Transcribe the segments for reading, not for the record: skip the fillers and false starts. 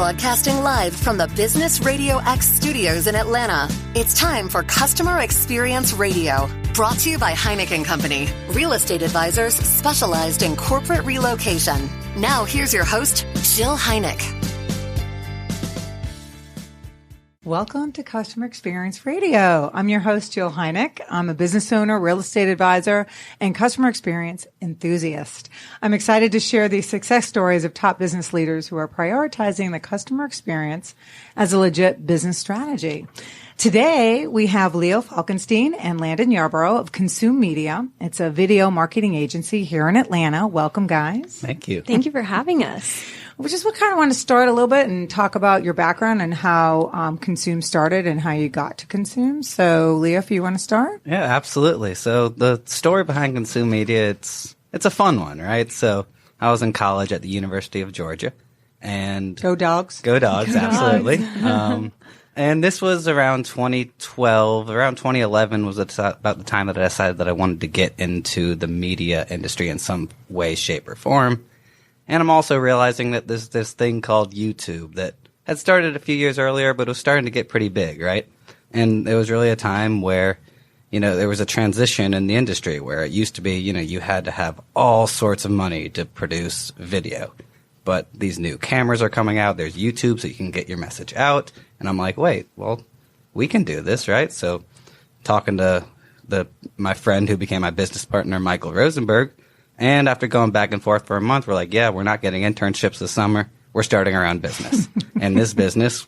Broadcasting live from the Business Radio X studios in Atlanta. It's time for Customer Experience Radio. Brought to you by Heineken Company, real estate advisors specialized in corporate relocation. Now here's your host, Jill Heineck. Welcome to Customer Experience Radio. I'm your host, Jill Heineck. I'm a business owner, real estate advisor, and customer experience enthusiast. I'm excited to share the success stories of top business leaders who are prioritizing the customer experience as a legit business strategy. Today, we have Leo Falkenstein and Landon Yarborough of Consume Media. It's a video marketing agency here in Atlanta. Welcome, guys. Thank you. Thank you for having us. We just kind of want to start a little bit and talk about your background and how Consume started and how you got to Consume. So, Leo, if you want to start. Yeah, absolutely. So the story behind Consume Media, it's a fun one, right? So I was in college at the University of Georgia. And Go Dogs. Go Dogs, Go absolutely. Dogs. And this was around 2012. Around 2011 was about the time that I decided that I wanted to get into the media industry in some way, shape, or form. And I'm also realizing that there's this thing called YouTube that had started a few years earlier, but it was starting to get pretty big, right? And there was really a time where, there was a transition in the industry where it used to be, you had to have all sorts of money to produce video. But these new cameras are coming out. There's YouTube, so you can get your message out. And I'm like, wait, well, we can do this, right? So talking to my friend who became my business partner, Michael Rosenberg, and after going back and forth for a month, we're like, yeah, we're not getting internships this summer. We're starting our own business. And this business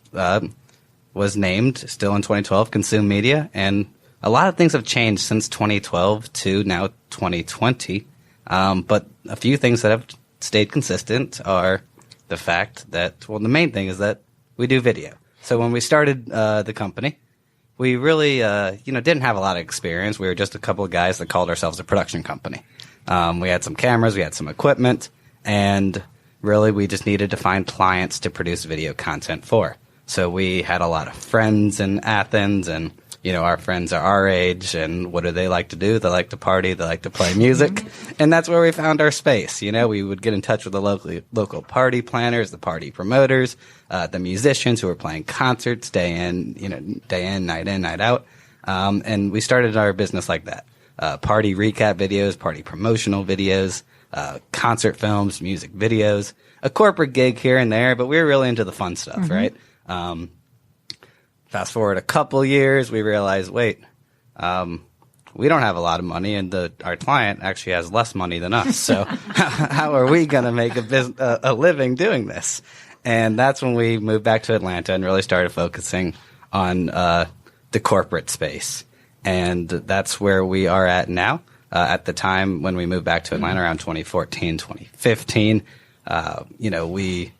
was named, still in 2012, Consume Media. And a lot of things have changed since 2012 to now 2020. But a few things that have stayed consistent are the fact that, well, the main thing is that we do video. So when we started the company, we really, didn't have a lot of experience. We were just a couple of guys that called ourselves a production company. We had some cameras, we had some equipment, and really we just needed to find clients to produce video content for. So we had a lot of friends in Athens, and, our friends are our age, and what do they like to do? They like to party, they like to play music, and that's where we found our space. We would get in touch with the local party planners, the party promoters, the musicians who were playing concerts day in, night in, night out, and we started our business like that. Party recap videos, party promotional videos, concert films, music videos, a corporate gig here and there, but we were really into the fun stuff, right? Fast forward a couple years, we realized, wait, we don't have a lot of money, and our client actually has less money than us. So how are we going to make a living doing this? And that's when we moved back to Atlanta and really started focusing on the corporate space. And that's where we are at now. At the time when we moved back to Atlanta around 2014, 2015, we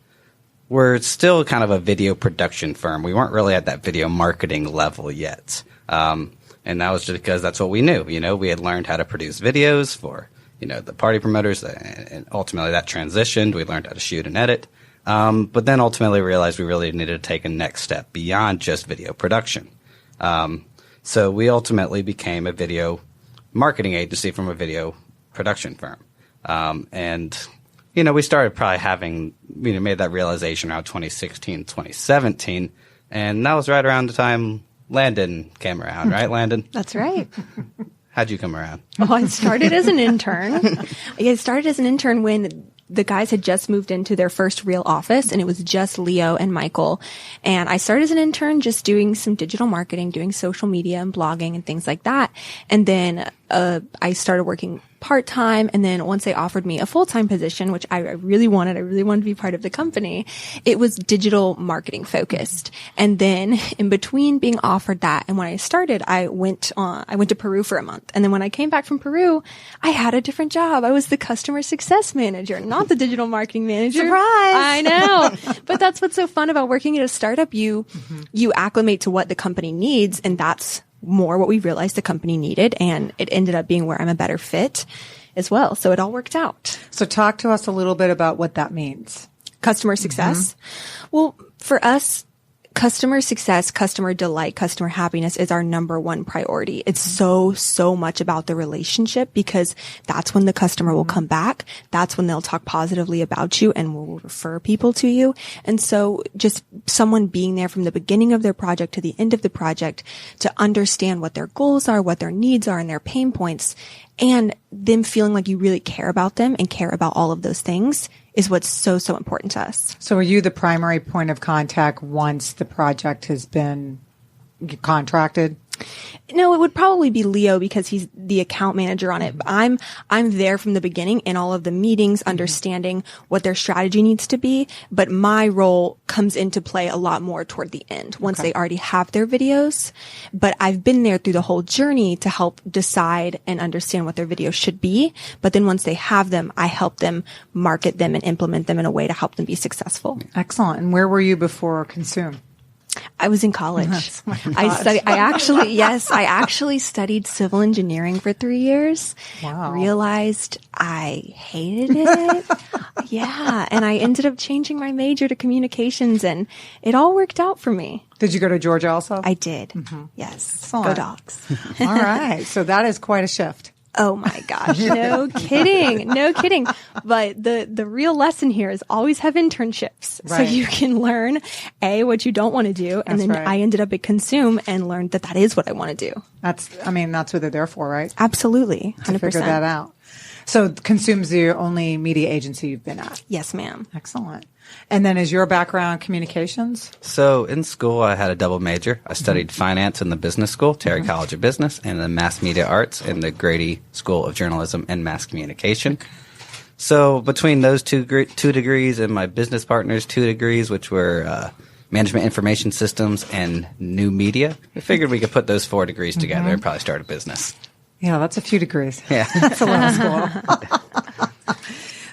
were still kind of a video production firm. We weren't really at that video marketing level yet. And that was just because that's what we knew. We had learned how to produce videos for, the party promoters, and ultimately that transitioned. We learned how to shoot and edit. But then ultimately realized we really needed to take a next step beyond just video production. So we ultimately became a video marketing agency from a video production firm. We started probably having, made that realization around 2016, 2017. And that was right around the time Landon came around, right, Landon? That's right. How'd you come around? Oh, I started as an intern. I started as an intern when the guys had just moved into their first real office, and it was just Leo and Michael. And I started as an intern just doing some digital marketing, doing social media and blogging and things like that. And then I started working part-time. And then once they offered me a full-time position, which I really wanted to be part of the company, it was digital marketing focused. And then in between being offered that and when I started, I went to Peru for a month. And then when I came back from Peru, I had a different job. I was the customer success manager, not the digital marketing manager. Surprise! I know. But that's what's so fun about working at a startup. You acclimate to what the company needs, and that's more what we realized the company needed, and it ended up being where I'm a better fit as well. So it all worked out. So talk to us a little bit about what that means. Customer success. Well, for us, Customer success, customer delight, customer happiness is our number one priority. It's so much about the relationship, because that's when the customer will come back. That's when they'll talk positively about you and will refer people to you. And so just someone being there from the beginning of their project to the end of the project to understand what their goals are, what their needs are, and their pain points, and them feeling like you really care about them and care about all of those things is what's so important to us. So are you the primary point of contact once the project has been contracted? No, it would probably be Leo, because he's the account manager on it. I'm there from the beginning in all of the meetings, understanding what their strategy needs to be. But my role comes into play a lot more toward the end, once they already have their videos. But I've been there through the whole journey to help decide and understand what their videos should be. But then once they have them, I help them market them and implement them in a way to help them be successful. Excellent. And where were you before Consume? I was in college. I actually studied civil engineering for 3 years. Wow. Realized I hated it. Yeah. And I ended up changing my major to communications, and it all worked out for me. Did you go to Georgia also? I did. Yes. Excellent. Go Dogs. All right. So that is quite a shift. Oh my gosh. No kidding. No kidding. But the real lesson here is always have internships. Right. So you can learn what you don't want to do. And That's then right. I ended up at Consume and learned that is what I want to do. That's what they're there for, right? Absolutely. 100%. To figure that out. So Consume's the only media agency you've been at? Yes, ma'am. Excellent. And then is your background communications? So in school, I had a double major. I studied finance in the business school, Terry College of Business, and then mass media arts in the Grady School of Journalism and Mass Communication. So between those two degrees and my business partner's 2 degrees, which were management information systems and new media, I figured we could put those 4 degrees together and probably start a business. Yeah, that's a few degrees. Yeah. That's a lot of school.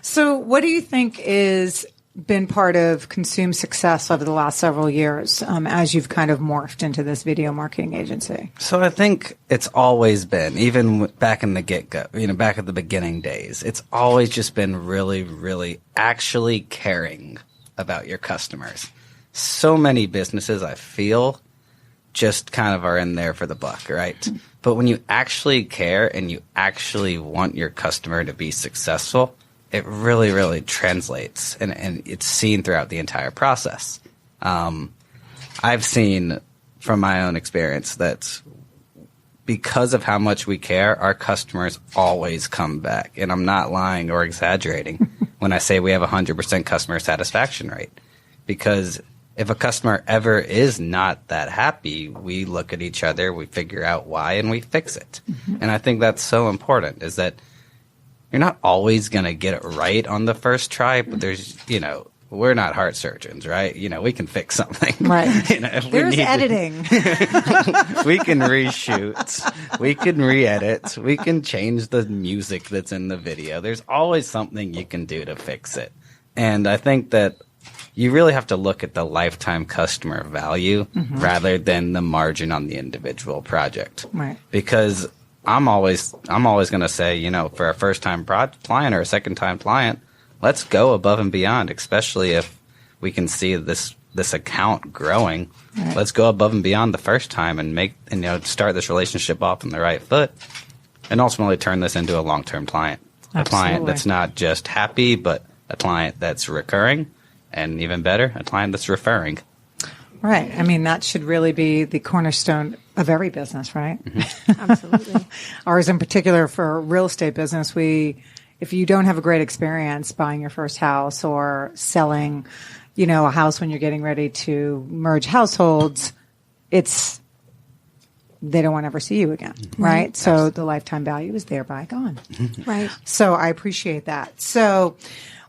So what do you think is been part of Consume's success over the last several years as you've kind of morphed into this video marketing agency? So I think it's always been, even back in the get-go, back at the beginning days, it's always just been really, really actually caring about your customers. So many businesses, I feel, just kind of are in there for the buck, right? But when you actually care and you actually want your customer to be successful, it really, really translates, and it's seen throughout the entire process. I've seen from my own experience that because of how much we care, our customers always come back. And I'm not lying or exaggerating when I say we have 100% customer satisfaction rate. Because if a customer ever is not that happy, we look at each other, we figure out why, and we fix it. And I think that's so important, is that you're not always going to get it right on the first try, but there's, we're not heart surgeons, right? We can fix something. Right. If There's editing. We can reshoot. We can re-edit. We can change the music that's in the video. There's always something you can do to fix it. And I think that you really have to look at the lifetime customer value rather than the margin on the individual project. Right. Because I'm always going to say, for a first-time client or a second-time client, let's go above and beyond, especially if we can see this account growing. Right. Let's go above and beyond the first time and start this relationship off on the right foot, and ultimately turn this into a long-term client. Absolutely. A client that's not just happy, but a client that's recurring, and even better, a client that's referring. Right. I mean, that should really be the cornerstone of every business, right? Absolutely. Ours in particular for real estate business, if you don't have a great experience buying your first house or selling, a house when you're getting ready to merge households, they don't want to ever see you again, right? So the lifetime value is thereby gone. Right. So I appreciate that. So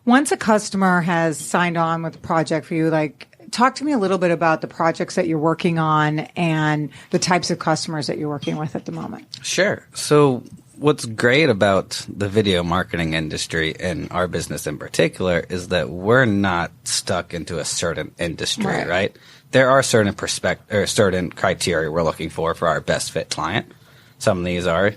once a customer has signed on with a project for you, talk to me a little bit about the projects that you're working on and the types of customers that you're working with at the moment. Sure. So what's great about the video marketing industry and our business in particular is that we're not stuck into a certain industry, right? There are certain certain criteria we're looking for our best fit client. Some of these are,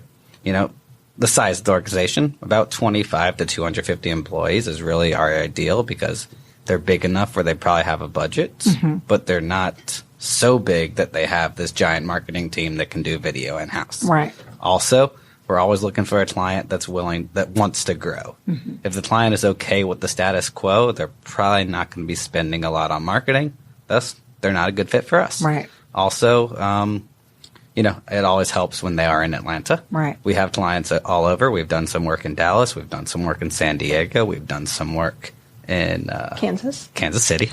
the size of the organization, about 25 to 250 employees is really our ideal, because they're big enough where they probably have a budget, but they're not so big that they have this giant marketing team that can do video in-house. Right. Also, we're always looking for a client that wants to grow. If the client is okay with the status quo, they're probably not going to be spending a lot on marketing. Thus, they're not a good fit for us. Right. Also, it always helps when they are in Atlanta. Right. We have clients all over. We've done some work in Dallas. We've done some work in San Diego. We've done some work in Kansas City.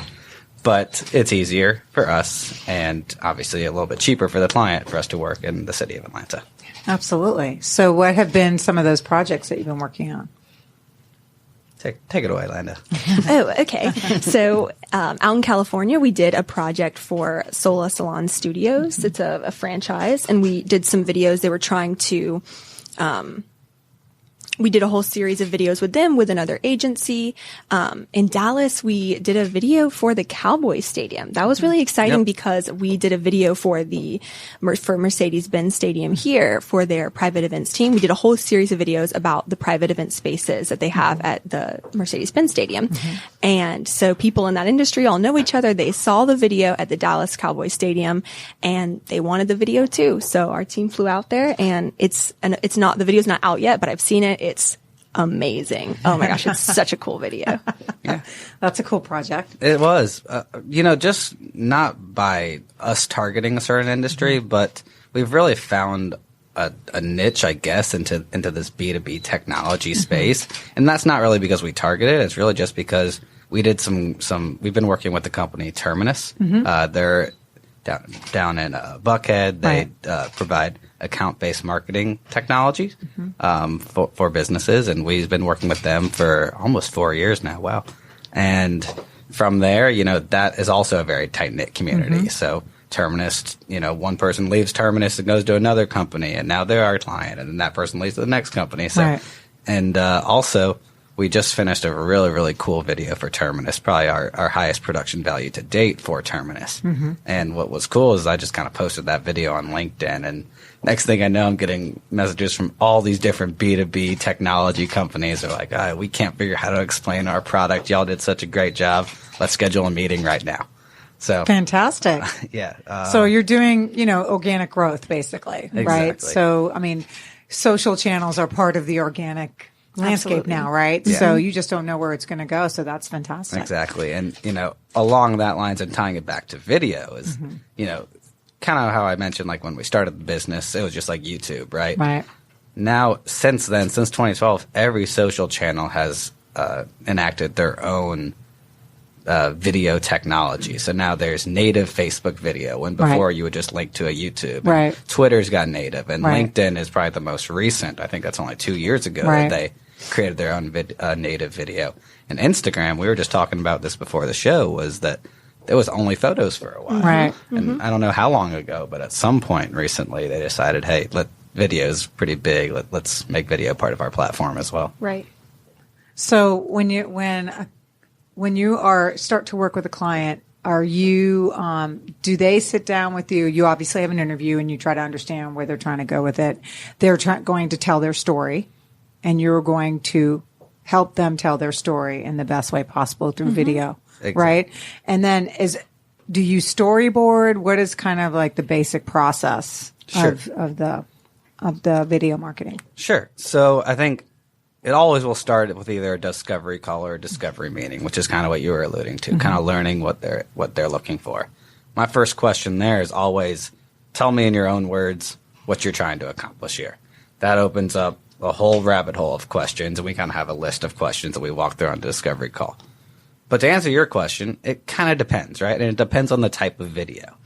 But it's easier for us and obviously a little bit cheaper for the client for us to work in the city of Atlanta. Absolutely. So what have been some of those projects that you've been working on? Take it away, Landon. Oh, okay. So out in California, we did a project for Sola Salon Studios. It's a franchise, and we did some videos. They were trying to we did a whole series of videos with them with another agency. In Dallas, we did a video for the Cowboys Stadium. That was really exciting because we did a video for Mercedes-Benz Stadium here for their private events team. We did a whole series of videos about the private event spaces that they have at the Mercedes-Benz Stadium. And so people in that industry all know each other. They saw the video at the Dallas Cowboys Stadium and they wanted the video too. So our team flew out there, and the video's not out yet, but I've seen it. It's amazing. Oh my gosh, it's such a cool video. Yeah, that's a cool project. It was, just not by us targeting a certain industry, but we've really found a niche, I guess, into this B2B technology space. And that's not really because we targeted it. It's really just because we did we've been working with the company Terminus. They're down in Buckhead. They provide account-based marketing technologies for businesses, and we've been working with them for almost 4 years now. Wow. And from there, that is also a very tight-knit community. So Terminus, one person leaves Terminus and goes to another company, and now they're our client, and then that person leaves to the next company. So, and also, we just finished a really, really cool video for Terminus, probably our highest production value to date for Terminus. And what was cool is I just kind of posted that video on LinkedIn, and next thing I know, I'm getting messages from all these different B2B technology companies. They're like, we can't figure out how to explain our product. Y'all did such a great job. Let's schedule a meeting right now. So fantastic. Yeah. So you're doing, organic growth basically, right? So, social channels are part of the organic landscape now, right? Yeah. So you just don't know where it's going to go. So that's fantastic. Exactly. And, along that lines and tying it back to video is, kind of how I mentioned, like when we started the business, it was just like YouTube, right? Right. Now, since 2012, every social channel has enacted their own video technology. So now there's native Facebook video, when before you would just link to a YouTube. Right. Twitter's got native, and LinkedIn is probably the most recent. I think that's only 2 years ago that they created their own native video. And Instagram, we were just talking about this before the show, was that it was only photos for a while. Right. And I don't know how long ago, but at some point recently they decided, hey, video is pretty big. Let's make video part of our platform as well. Right. So when you start to work with a client, are you, do they sit down with you? You obviously have an interview and you try to understand where they're trying to go with it. They're going to tell their story, and you're going to help them tell their story in the best way possible through video. Exactly. Right. And then do you storyboard? What is kind of like the basic process of the video marketing? Sure. So I think it always will start with either a discovery call or a discovery meeting, which is kind of what you were alluding to, kind of learning what they're looking for. My first question there is always, tell me in your own words what you're trying to accomplish here. That opens up a whole rabbit hole of questions, and we kind of have a list of questions that we walk through on the discovery call. But to answer your question, it kind of depends, right? And it depends on the type of video.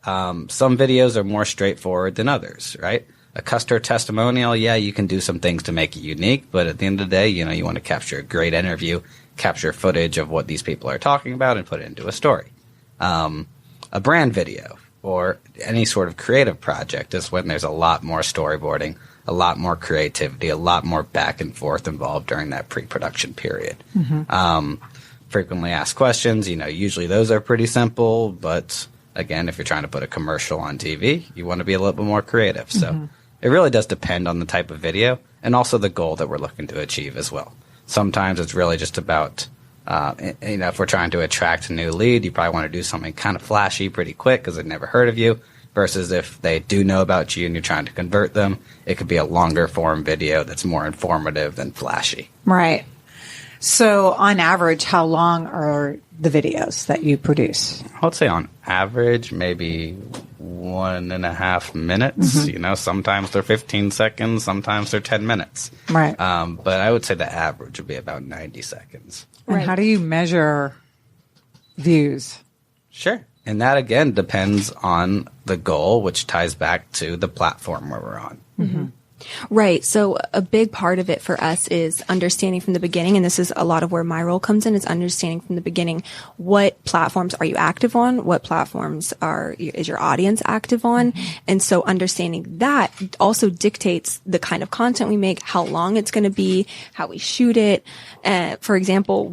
Some videos are more straightforward than others, right? A customer testimonial, you can do some things to make it unique, but at the end of the day, you want to capture a great interview, capture footage of what these people are talking about, and put it into a story. A brand video or any sort of creative project is when there's a lot more storyboarding, a lot more creativity, a lot more back and forth involved during that pre-production period. Frequently asked questions, usually those are pretty simple, but again, if you're trying to put a commercial on TV, you want to be a little bit more creative. So it really does depend on the type of video and also the goal that we're looking to achieve as well. Sometimes it's really just about If we're trying to attract a new lead, you probably want to do something kind of flashy pretty quick because they've never heard of you. Versus if they do know about you and you're trying to convert them, it could be a longer form video that's more informative than flashy. Right. So on average, how long are the videos that you produce? I would say on average, maybe 1.5 minutes. Sometimes they're 15 seconds, sometimes they're 10 minutes. Right. But I would say the average would be about 90 seconds. And how do you measure views? Sure. And that, again, depends on the goal, which ties back to the platform where we're on. Mm-hmm. Right. So a big part of it for us is understanding from the beginning, and this is a lot of where my role comes in, is understanding from the beginning what platforms are you active on, what platforms is your audience active on, and so understanding that also dictates the kind of content we make, how long it's going to be, how we shoot it. For example,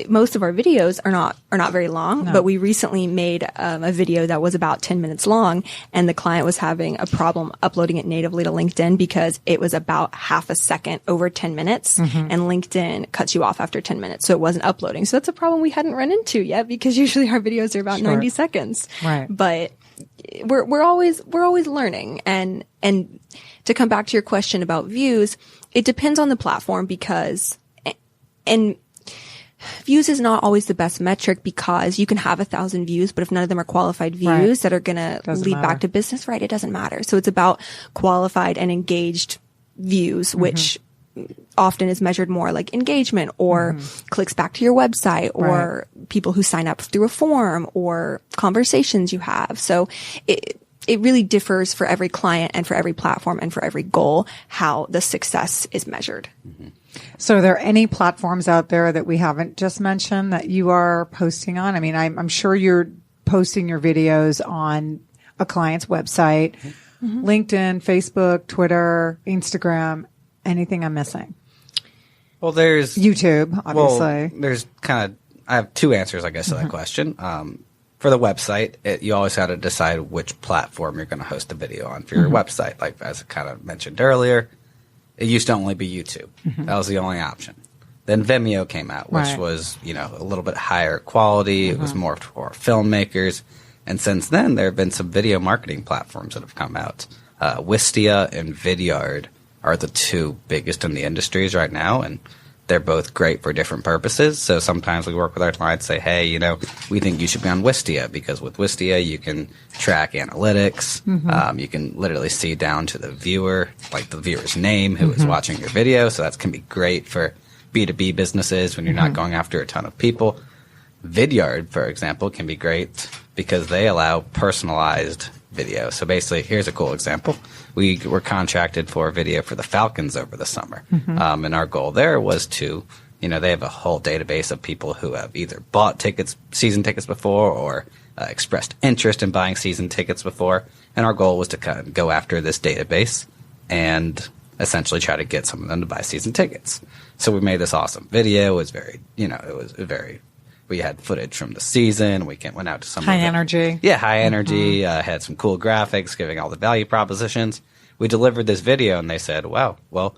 most of our videos are not very long, but we recently made a video that was about 10 minutes long, and the client was having a problem uploading it natively to LinkedIn because it was about half a second over 10 minutes and LinkedIn cuts you off after 10 minutes. So it wasn't uploading. So that's a problem we hadn't run into yet because usually our videos are about 90 seconds. Right. But we're always learning. And to come back to your question about views, it depends on the platform and views is not always the best metric because you can have 1,000 views, but if none of them are qualified views that are going to lead back to business, right, it doesn't matter. So it's about qualified and engaged views, which often is measured more like engagement or clicks back to your website or people who sign up through a form or conversations you have. So it really differs for every client and for every platform and for every goal, how the success is measured. Mm-hmm. So are there any platforms out there that we haven't just mentioned that you are posting on? I mean, I'm sure you're posting your videos on a client's website, LinkedIn, Facebook, Twitter, Instagram. Anything I'm missing? Well, there's YouTube, obviously. Well, there's I have two answers, I guess, to that question. For the website, you always got to decide which platform you're going to host the video on for your website. Like, as I kind of mentioned earlier, it used to only be YouTube. That was the only option. Then Vimeo came out, which was, a little bit higher quality. It was more for filmmakers. And since then, there have been some video marketing platforms that have come out. Wistia and Vidyard are the two biggest in the industries right now, and they're both great for different purposes. So sometimes we work with our clients, say, hey, we think you should be on Wistia because with Wistia you can track analytics. You can literally see down to the viewer, like the viewer's name, who is watching your video. So that can be great for B2B businesses when you're not going after a ton of people. Vidyard, for example, can be great because they allow personalized video. So basically, here's a cool example. We were contracted for a video for the Falcons over the summer. And our goal there was to, they have a whole database of people who have either bought season tickets before or expressed interest in buying season tickets before. And our goal was to kind of go after this database and essentially try to get some of them to buy season tickets. So we made this awesome video. It was very, we had footage from the season. We went out to some high energy. Yeah, high energy. Had some cool graphics, giving all the value propositions. We delivered this video, and they said, "Wow, well,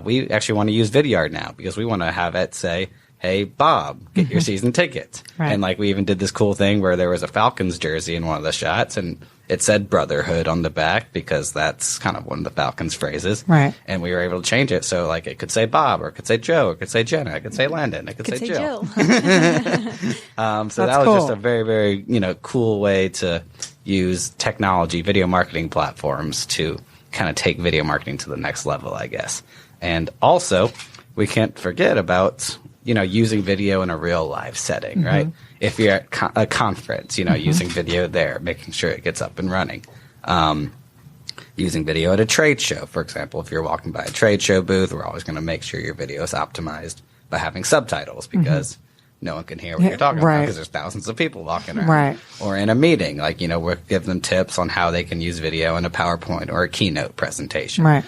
we actually want to use Vidyard now because we want to have it say, hey, Bob, get your season ticket." Right. And we even did this cool thing where there was a Falcons jersey in one of the shots, and it said brotherhood on the back because that's kind of one of the Falcons phrases. Right. And we were able to change it. So it could say Bob, or it could say Joe, or it could say Jenna, it could say Landon, it could say Jill. Jill. So that was cool. just a very, very, cool way to use technology, video marketing platforms to kind of take video marketing to the next level, I guess. And also, we can't forget about, using video in a real live setting, right? If you're at a conference, using video there, making sure it gets up and running. Using video at a trade show, for example. If you're walking by a trade show booth, we're always going to make sure your video is optimized by having subtitles because no one can hear what you're talking about because there's thousands of people walking around. Right. Or in a meeting, we're giving them tips on how they can use video in a PowerPoint or a keynote presentation. Right.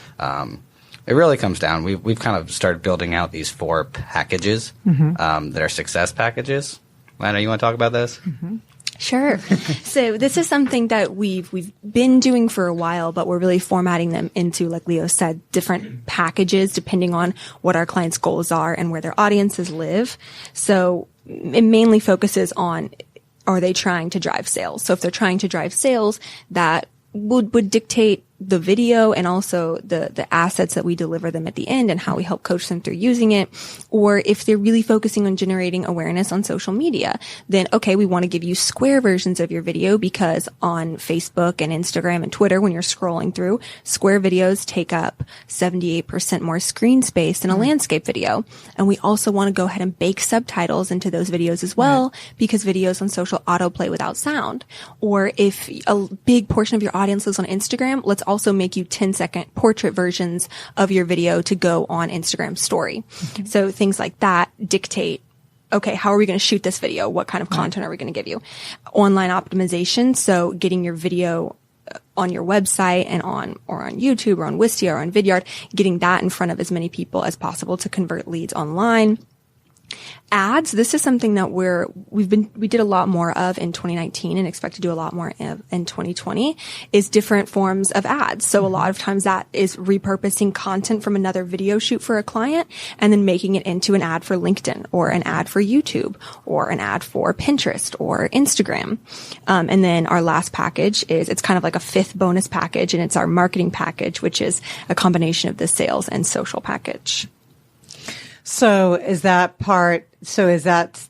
It really comes down. We've kind of started building out these 4 packages that are success packages. Lana, you want to talk about this? Sure. So this is something that we've been doing for a while, but we're really formatting them into, like Leo said, different packages depending on what our clients' goals are and where their audiences live. So it mainly focuses on, are they trying to drive sales? So if they're trying to drive sales, that would dictate the video and also the assets that we deliver them at the end and how we help coach them through using it. Or if they're really focusing on generating awareness on social media, then okay, we want to give you square versions of your video because on Facebook and Instagram and Twitter, when you're scrolling through, square videos take up 78% more screen space than a landscape video. And we also want to go ahead and bake subtitles into those videos as well, because videos on social autoplay without sound. Or if a big portion of your audience lives on Instagram, let's also make you 10-second portrait versions of your video to go on Instagram story. So things like that dictate, okay, how are we going to shoot this video? What kind of content are we going to give you? Online optimization. So getting your video on your website and on YouTube or on Wistia or on Vidyard, getting that in front of as many people as possible to convert leads online. Ads. This is something that we did a lot more of in 2019 and expect to do a lot more in 2020 is different forms of ads. So a lot of times that is repurposing content from another video shoot for a client and then making it into an ad for LinkedIn or an ad for YouTube or an ad for Pinterest or Instagram. And then our last package it's kind of like a fifth bonus package, and it's our marketing package, which is a combination of the sales and social package. So is that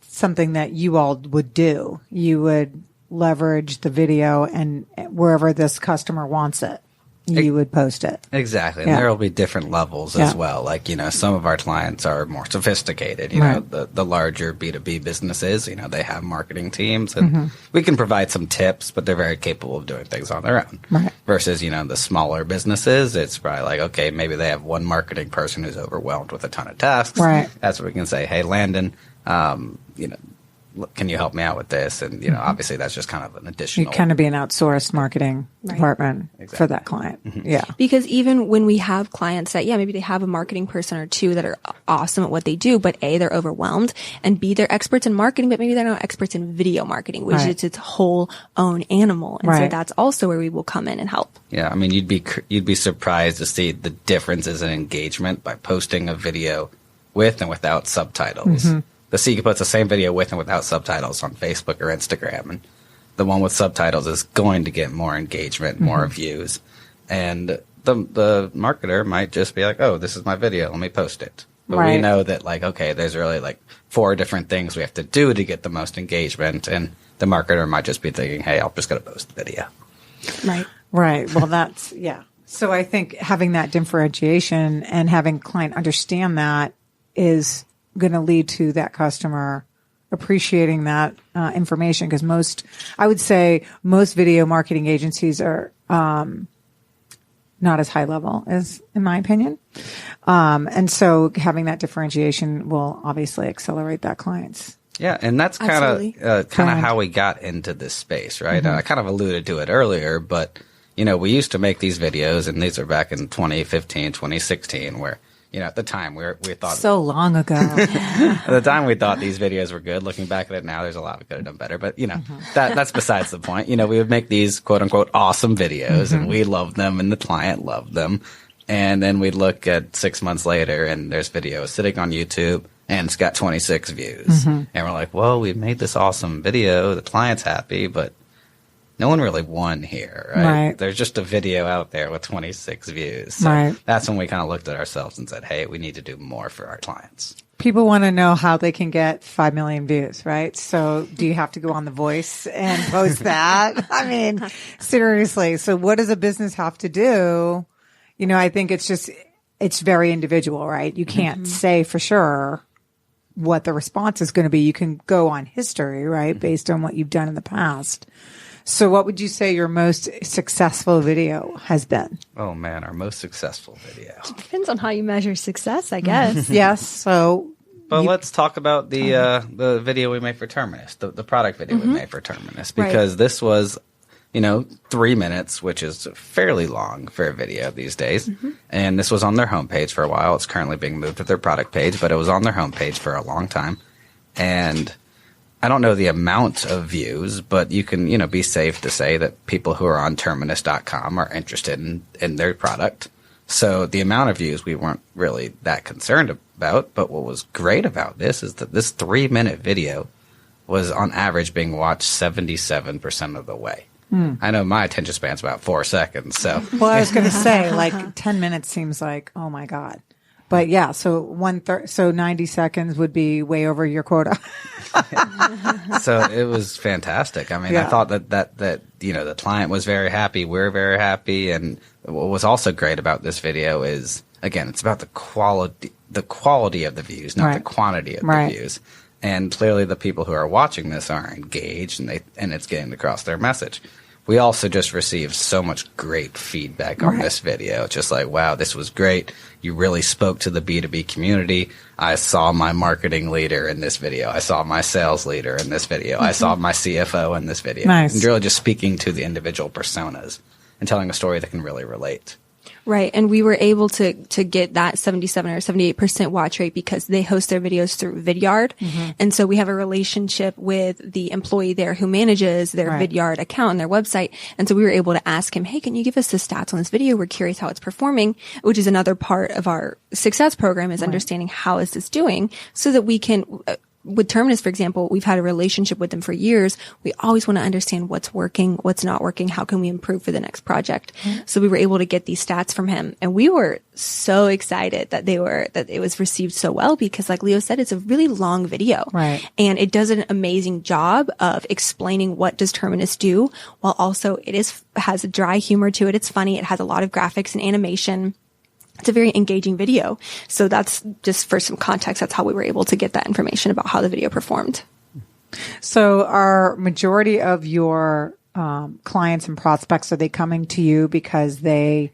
something that you all would do? You would leverage the video and wherever this customer wants it, you would post it. Exactly. And there will be different levels as well. Like, some of our clients are more sophisticated. You know, the larger B2B businesses, they have marketing teams and we can provide some tips, but they're very capable of doing things on their own. Right. Versus, the smaller businesses, it's probably like, okay, maybe they have one marketing person who's overwhelmed with a ton of tasks. Right. That's where we can say, hey, Landon, can you help me out with this? And, obviously that's just kind of an additional. You kind of be an outsourced marketing department for that client. Yeah. Because even when we have clients that, maybe they have a marketing person or two that are awesome at what they do, but A, they're overwhelmed, and B, they're experts in marketing, but maybe they're not experts in video marketing, which is its whole own animal. And so that's also where we will come in and help. Yeah. I mean, you'd be surprised to see the differences in engagement by posting a video with and without subtitles. So you can put the same video with and without subtitles on Facebook or Instagram, and the one with subtitles is going to get more engagement, more views, and the marketer might just be like, "Oh, this is my video, let me post it." But we know that, like, okay, there's really like 4 different things we have to do to get the most engagement, and the marketer might just be thinking, "Hey, I'm just going to post the video." Right. Well, that's So I think having that differentiation and having client understand that is going to lead to that customer appreciating that information, because I would say most video marketing agencies are not as high level as, in my opinion. And so having that differentiation will obviously accelerate that client's. Yeah, and that's kind of how we got into this space, right? I kind of alluded to it earlier, but we used to make these videos, and these are back in 2015, 2016, where at the time we thought so long ago. At the time we thought these videos were good. Looking back at it now, there's a lot we could have done better. But that's besides the point. We would make these quote unquote awesome videos, and we loved them, and the client loved them. And then we'd look at 6 months later, and there's videos sitting on YouTube, and it's got 26 views. And we're like, well, we made this awesome video. The client's happy, but no one really won here, right? There's just a video out there with 26 views. So that's when we kind of looked at ourselves and said, hey, we need to do more for our clients. People want to know how they can get 5 million views, right? So do you have to go on The Voice and post that? I mean, seriously. So what does a business have to do? I think it's very individual, right? You can't say for sure what the response is going to be. You can go on history, right? Based on what you've done in the past. So what would you say your most successful video has been? Oh, man, our most successful video. Depends on how you measure success, I guess. Yes. So, but let's talk about the video we made for Terminus, the product video we made for Terminus, because this was, 3 minutes, which is fairly long for a video these days. And this was on their homepage for a while. It's currently being moved to their product page, but it was on their homepage for a long time. And I don't know the amount of views, but you can, be safe to say that people who are on Terminus.com are interested in their product. So the amount of views we weren't really that concerned about. But what was great about this is that this 3-minute video was on average being watched 77% of the way. I know my attention span's about 4 seconds. So, well, I was going to say, like 10 minutes seems like, oh my God. But yeah, so 90 seconds would be way over your quota. So it was fantastic. I mean, I thought that the client was very happy. We're very happy. And what was also great about this video is, again, it's about the quality of the views, not the quantity of the views. And clearly the people who are watching this are engaged and it's getting across their message. We also just received so much great feedback on this video. It's just like, wow, this was great. You really spoke to the B2B community. I saw my marketing leader in this video. I saw my sales leader in this video. I saw my CFO in this video. Nice. And really just speaking to the individual personas and telling a story that can really relate. Right. And we were able to get that 77 or 78% watch rate because they host their videos through Vidyard. And so we have a relationship with the employee there who manages their Vidyard account and their website. And so we were able to ask him, hey, can you give us the stats on this video? We're curious how it's performing, which is another part of our success program is understanding how is this doing so that we can with Terminus, for example, we've had a relationship with them for years. We always want to understand what's working, what's not working, how can we improve for the next project. So we were able to get these stats from him, and we were so excited that it was received so well because, like Leo said, it's a really long video, and it does an amazing job of explaining what does Terminus do, while also has a dry humor to it. It's funny. It has a lot of graphics and animation. It's a very engaging video. So that's just for some context. That's how we were able to get that information about how the video performed. So are majority of your clients and prospects, are they coming to you because they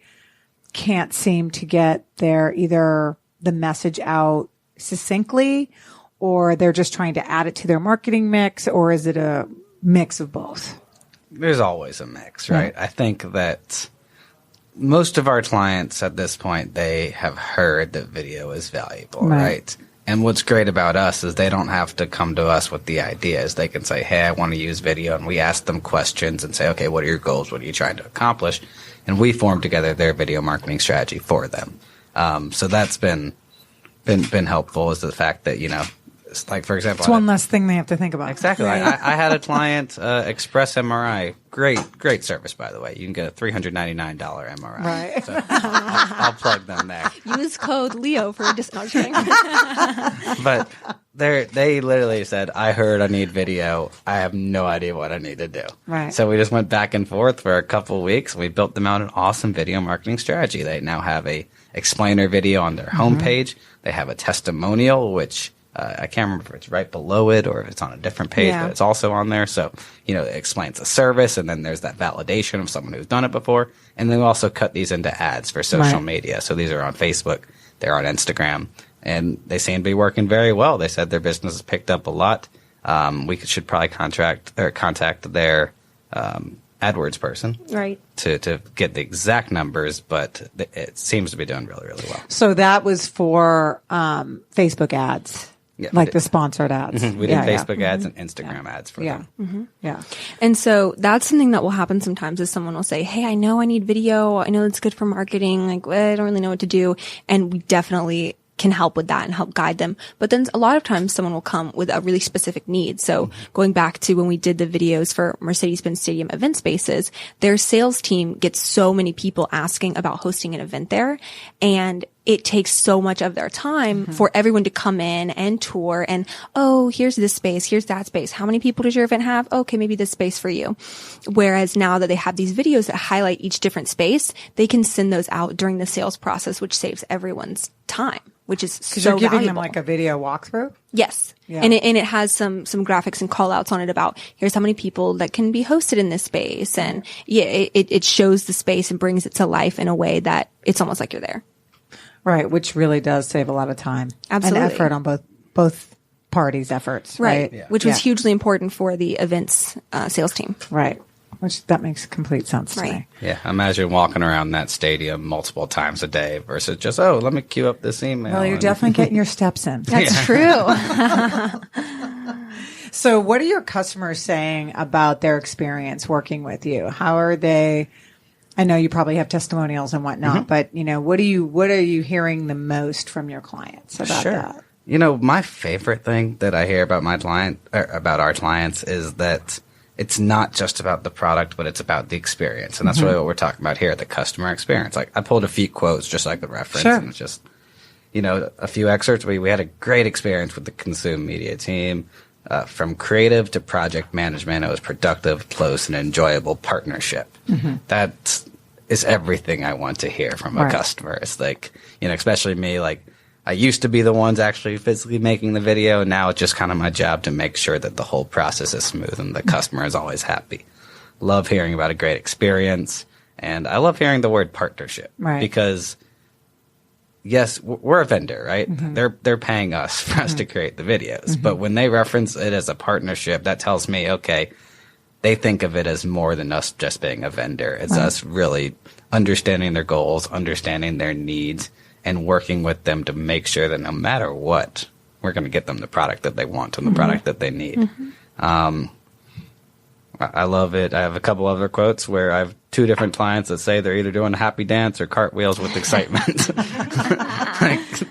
can't seem to get either the message out succinctly, or they're just trying to add it to their marketing mix, or is it a mix of both? There's always a mix, right? I think that most of our clients at this point, they have heard that video is valuable, right? And what's great about us is they don't have to come to us with the ideas. They can say, hey, I want to use video. And we ask them questions and say, okay, what are your goals? What are you trying to accomplish? And we form together their video marketing strategy for them. So that's been helpful, is the fact that, it's like, for example, it's one less thing they have to think about. Exactly. I had a client, Express MRI. Great service, by the way. You can get a $399 MRI. Right. So I'll plug them there. Use code Leo for a discount. But they literally said, I heard I need video. I have no idea what I need to do. Right. So we just went back and forth for a couple of weeks. We built them out an awesome video marketing strategy. They now have a explainer video on their homepage. They have a testimonial, which I can't remember if it's right below it or if it's on a different page, but it's also on there. So, it explains the service, and then there's that validation of someone who's done it before. And then we also cut these into ads for social media. So these are on Facebook, they're on Instagram, and they seem to be working very well. They said their business has picked up a lot. We should probably contact their AdWords person, right, to get the exact numbers, but it seems to be doing really, really well. So that was for Facebook ads. Yeah, like the sponsored ads. We did Facebook ads and Instagram ads for them. Yeah. And so that's something that will happen sometimes is someone will say, hey, I know I need video. I know it's good for marketing. Like, I don't really know what to do. And we definitely can help with that and help guide them. But then a lot of times someone will come with a really specific need. So going back to when we did the videos for Mercedes-Benz Stadium event spaces, their sales team gets so many people asking about hosting an event there. And it takes so much of their time for everyone to come in and tour and, oh, here's this space, here's that space. How many people does your event have? Okay, maybe this space for you. Whereas now that they have these videos that highlight each different space, they can send those out during the sales process, which saves everyone's time, which is so you're giving valuable. them like a video walkthrough? Yes. Yeah. And it has some graphics and call outs on it about here's how many people that can be hosted in this space. And it shows the space and brings it to life in a way that it's almost like you're there. Right, which really does save a lot of time. Absolutely. And effort on both parties' efforts. Right. Yeah. Which was hugely important for the events sales team. Right. Which that makes complete sense to me. Yeah. Imagine walking around that stadium multiple times a day versus just, let me queue up this email. Well, you're definitely getting your steps in. That's true. So what are your customers saying about their experience working with you? How are they? I know you probably have testimonials and whatnot, but what are you hearing the most from your clients about that? My favorite thing that I hear about about our clients is that it's not just about the product, but it's about the experience. And that's really what we're talking about here, the customer experience. Like, I pulled a few quotes just like the reference. Sure. And it's just, a few excerpts. We had a great experience with the Consume Media team. From creative to project management, it was productive, close, and enjoyable partnership. That is everything I want to hear from a customer. It's like, especially me, like, I used to be the ones actually physically making the video, and now it's just kind of my job to make sure that the whole process is smooth and the customer is always happy. Love hearing about a great experience, and I love hearing the word partnership. Right. Because, yes, we're a vendor, right? They're paying us for us to create the videos. But when they reference it as a partnership, that tells me, okay, they think of it as more than us just being a vendor. It's us really understanding their goals, understanding their needs, and working with them to make sure that no matter what, we're going to get them the product that they want and the product that they need. I love it. I have a couple other quotes where I have 2 different clients that say they're either doing a happy dance or cartwheels with excitement.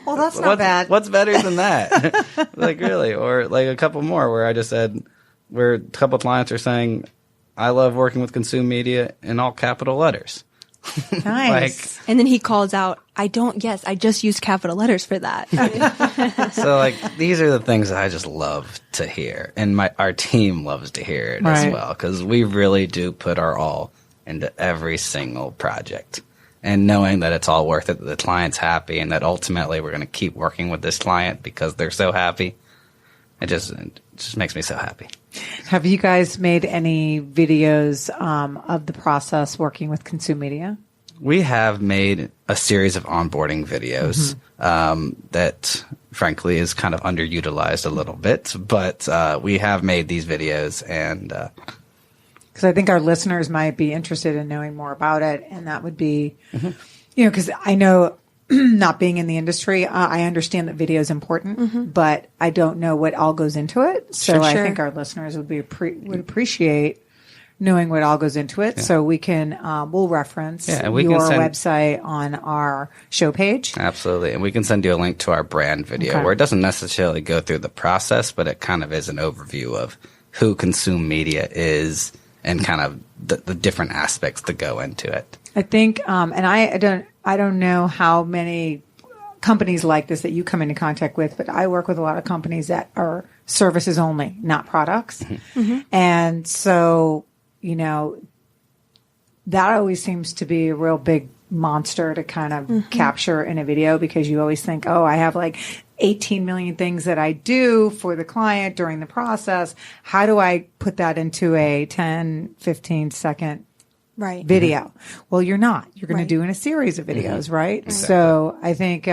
Well, that's not bad. What's better than that? Like, really? Or like a couple more where I just said, where a couple of clients are saying, I love working with Consume Media in all capital letters. Nice. And then he calls out, I just used capital letters for that. So these are the things that I just love to hear. And our team loves to hear it as well. Because we really do put our all into every single project. And knowing that it's all worth it, that the client's happy, and that ultimately we're going to keep working with this client because they're so happy. It just makes me so happy. Have you guys made any videos of the process working with Consume Media? We have made a series of onboarding videos that, frankly, is kind of underutilized a little bit. But we have made these videos, and because I think our listeners might be interested in knowing more about it, and that would be, because I know. Not being in the industry, I understand that video is important, but I don't know what all goes into it. So I think our listeners would appreciate knowing what all goes into it. Yeah. So we can we'll reference your website on our show page. Absolutely, and we can send you a link to our brand video where it doesn't necessarily go through the process, but it kind of is an overview of who Consume Media is and kind of the different aspects that go into it. I think, and I don't know how many companies like this that you come into contact with, but I work with a lot of companies that are services only, not products. And so, that always seems to be a real big monster to kind of capture in a video, because you always think, oh, I have like 18 million things that I do for the client during the process. How do I put that into a 10, 15 second video? Well, you're not. You're going to do in a series of videos, right? Exactly. So I think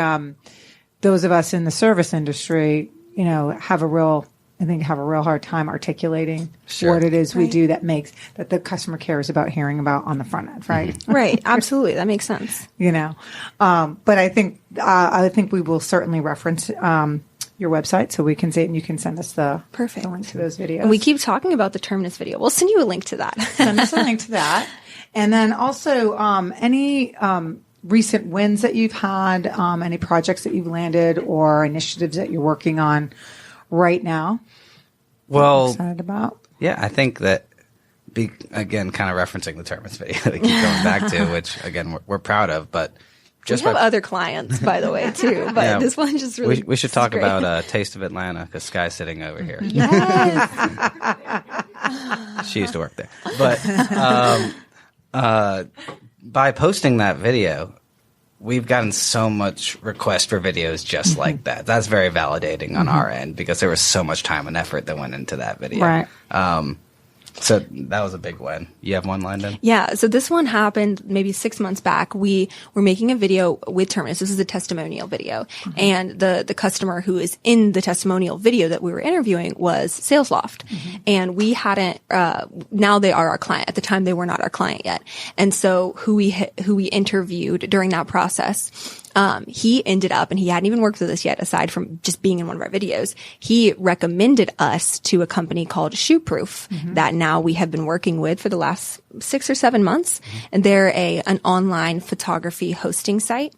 those of us in the service industry, have a real hard time articulating what it is we do that the customer cares about hearing about on the front end, right? Right. Absolutely. That makes sense. But I think we will certainly reference your website, so we can say, and you can send us the link to those videos. And we keep talking about the Terminus video. We'll send you a link to that. Send us a link to that. And then also, any recent wins that you've had, any projects that you've landed, or initiatives that you're working on right now? Well, excited about? Yeah, I think that, again, kind of referencing the Terminus video that we keep going back to, which, again, we're proud of, but we have other clients, by the way, too. But this one just really... We should talk about Taste of Atlanta, because Sky's sitting over here. Yes! She used to work there. But by posting that video, we've gotten so much requests for videos just like that. That's very validating on our end, because there was so much time and effort that went into that video. Right. So that was a big win. You have one, Landon? Yeah. So this one happened maybe 6 months back. We were making a video with Terminus. This is a testimonial video. And the customer who is in the testimonial video that we were interviewing was SalesLoft. And we hadn't, now they are our client. At the time, they were not our client yet. And so who we interviewed during that process, he ended up, and he hadn't even worked with us yet, aside from just being in one of our videos. He recommended us to a company called Shoeproof that now we have been working with for the last 6 or 7 months. And they're an online photography hosting site.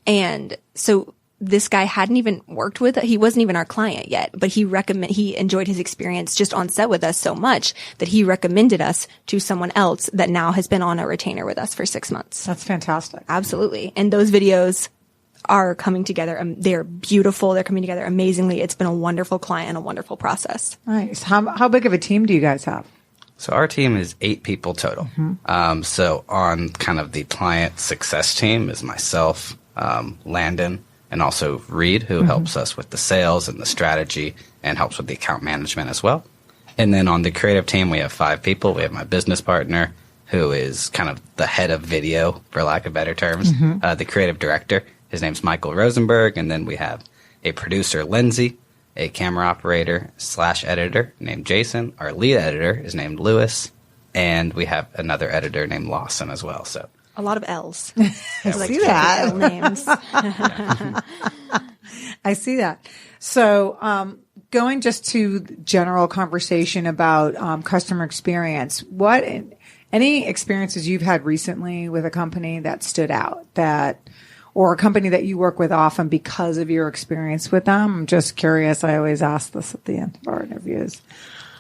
And so this guy hadn't even worked with, he wasn't even our client yet, but he enjoyed his experience just on set with us so much that he recommended us to someone else that now has been on a retainer with us for 6 months. That's fantastic. Absolutely. And those videos are coming together. They're beautiful. They're coming together amazingly. It's been a wonderful client and a wonderful process. Nice. How big of a team do you guys have? So our team is 8 people total. So on kind of the client success team is myself, Landon, and also Reed, who helps us with the sales and the strategy and helps with the account management as well. And then on the creative team, we have 5 people. We have my business partner, who is kind of the head of video, for lack of better terms, the creative director. His name's Michael Rosenberg. And then we have a producer, Lindsay, a camera operator / editor named Jason. Our lead editor is named Lewis. And we have another editor named Lawson as well. So a lot of L's. I see that. L names. I see that. So, going just to general conversation about customer experience, any experiences you've had recently with a company that stood out, or a company that you work with often because of your experience with them? I'm just curious. I always ask this at the end of our interviews.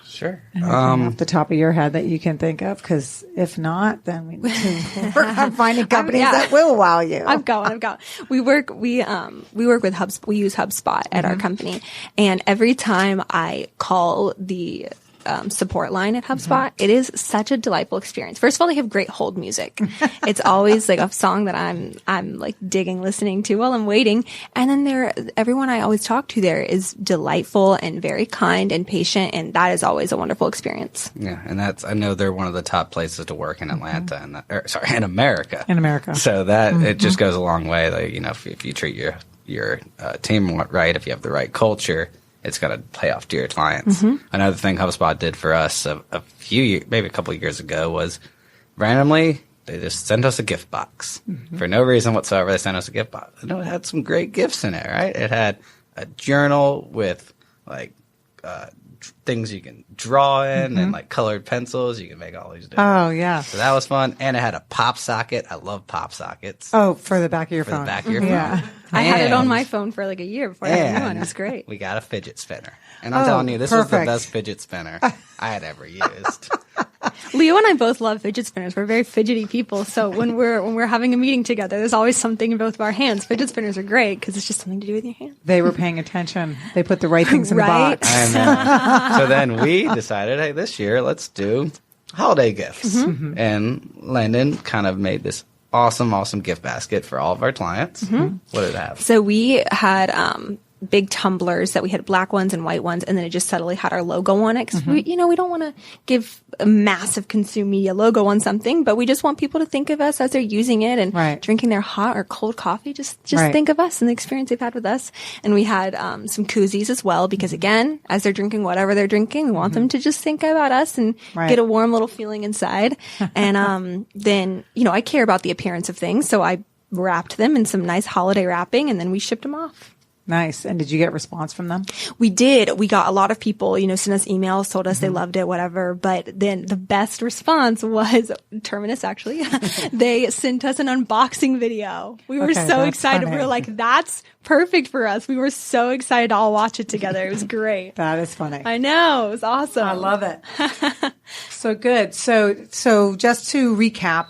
Sure. Off the top of your head that you can think of, because if not, then we need to work on finding companies that will wow you. I've got. We work with HubSpot. We use HubSpot at our company, and every time I call the support line at HubSpot, it is such a delightful experience. First of all, they have great hold music. It's always like a song that I'm like digging listening to while I'm waiting. And then everyone I always talk to there is delightful and very kind and patient, and that is always a wonderful experience. Yeah, and I know they're one of the top places to work in Atlanta in America. In America. So that it just goes a long way. Like, if you treat your team right, if you have the right culture, it's going to pay off to your clients. Another thing HubSpot did for us maybe a couple of years ago was randomly they just sent us a gift box for no reason whatsoever. They sent us a gift box. And it had some great gifts in it, right? It had a journal with like things you can draw in and like colored pencils. You can make all these different. Oh, yeah. So that was fun. And it had a pop socket. I love pop sockets. Oh, for the back of your phone. For the back of your phone. Yeah. I had it on my phone for like a year before I had a new one. It was great. We got a fidget spinner. And I'm telling you, this was the best fidget spinner I had ever used. Leo and I both love fidget spinners. We're very fidgety people. So when we're having a meeting together, there's always something in both of our hands. Fidget spinners are great because it's just something to do with your hands. They were paying attention. They put the right things in the box. I know. So then we decided, hey, this year let's do holiday gifts. And Landon kind of made this awesome gift basket for all of our clients. What did it have? So we had big tumblers that we had black ones and white ones, and then it just subtly had our logo on it. Because we don't want to give a massive Consume Media logo on something, but we just want people to think of us as they're using it and drinking their hot or cold coffee. Just think of us and the experience they've had with us. And we had some koozies as well, because again, as they're drinking whatever they're drinking, we want them to just think about us and get a warm little feeling inside. And then, I care about the appearance of things, so I wrapped them in some nice holiday wrapping, and then we shipped them off. Nice. And did you get response from them? We did. We got a lot of people, sent us emails, told us they loved it, whatever. But then the best response was Terminus, actually. They sent us an unboxing video. We were so excited. Funny. We were like, that's perfect for us. We were so excited to all watch it together. It was great. That is funny. I know. It was awesome. I love it. So good. So just to recap,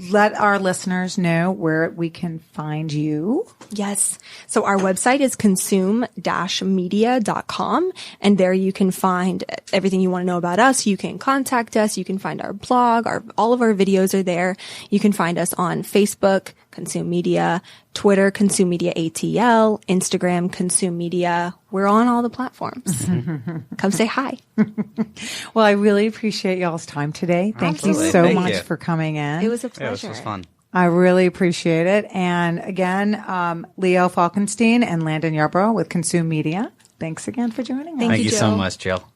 let our listeners know where we can find you. Yes. So our website is consume-media.com, and there you can find everything you want to know about us. You can contact us. You can find our blog. All of our videos are there. You can find us on Facebook, Consume Media, Twitter, Consume Media ATL, Instagram, Consume Media. We're on all the platforms. Come say hi. Well, I really appreciate y'all's time today. Thank you so much for coming in. It was a pleasure. Yeah, this was fun. I really appreciate it. And again, Leo Falkenstein and Landon Yarborough with Consume Media. Thanks again for joining us. Thank you so much, Jill.